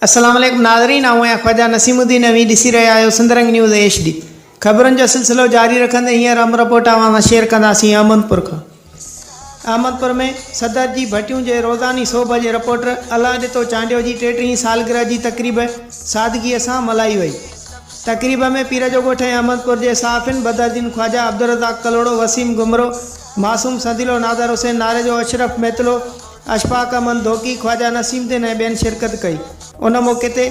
अस्सलाम वालेकुम नाज़रीन, आऊं आहियां ख्वाजा नसीमुद्दीन नवी ॾिसी रहिया आहियो सिंधरंग न्यूज़ HD। ख़बरुनि जो सिलसिलो जारी रखंदे हींअर रिपोर्ट अवां शेयर कंदासीं अहमदपुर खां। अहमदपुर में सदर जी भटियूं जे रोज़ानी सोभ जे रिपोर्टर अलाह ॾितो चांडियो जी 33 सालगिरह जी तक़रीब सादगीअ सां मल्हाई वई। तक़रीब में पीर जो ॻोठ ऐं अहमदपुर जे साफ़िन बदरुद्दीन ख्वाजा, अब्दुर्रज़ाक कलोड़ो, वसीम गुमरो, मासूम सदिलो, नादर हुसैन नारेजो, अशरफ मेतलो, अशफाक अहमद धोकी, ख्वाजा नसीमुद्दीन ऐं ॿियनि शिरकत कई। उन मौक़े ते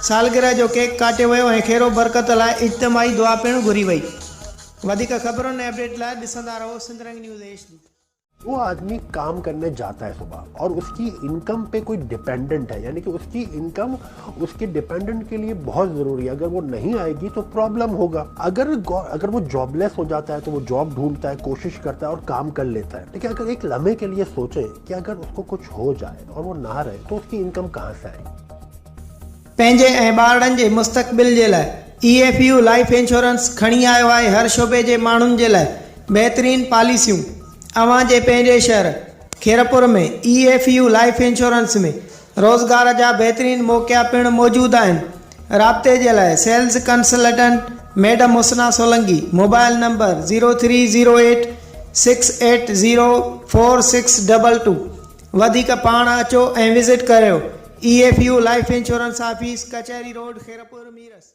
सालगिरह जो केक काटियो वियो ऐं खैरो बरकत लाइ इज्तिमाही दुआ पिणु घुरी वई। वधीक ख़बरुनि ऐं अपडेट लाइ ॾिसंदा रहो सिंधरंग न्यूज़ HD। वो आदमी काम करने जाता है सुबह और उसकी इनकम पे कोई डिपेंडेंट है, यानी कि उसकी इनकम उसके डिपेंडेंट के लिए बहुत ज़रूरी है। अगर वो नहीं आएगी तो प्रॉब्लम होगा। अगर वो जॉबलेस हो जाता है तो वो जॉब ढूंढता है, कोशिश करता है और काम कर लेता है। लेकिन अगर एक लम्हे के लिए सोचे कि अगर उसको कुछ हो जाए और वो ना रहे तो उसकी इनकम कहाँ से आएगी। पंहिंजे ऐं ॿारनि जे मुस्तक़बिल जे लाइ EFU लाइफ इंश्योरेंस खणी आयो आहे हर शोबे जे माण्हुनि जे लाइ बहितरीन पॉलिसियूं। अव्हां जे पंहिंजे शहर खैरपुर में EFU लाइफ इंश्योरेंस में रोज़गार जा बहितरीन मौक़ा पिणु मौजूदु आहिनि। राब्ते जे लाइ sales consultant madam Musna Solanki, mobile number 0308 680 4622। वधीक पाण अचो ऐं विज़िट करियो EFU लाइफ इंश्योरेंस ऑफिस, कचहरी रोड, खैरपुर, मीरस।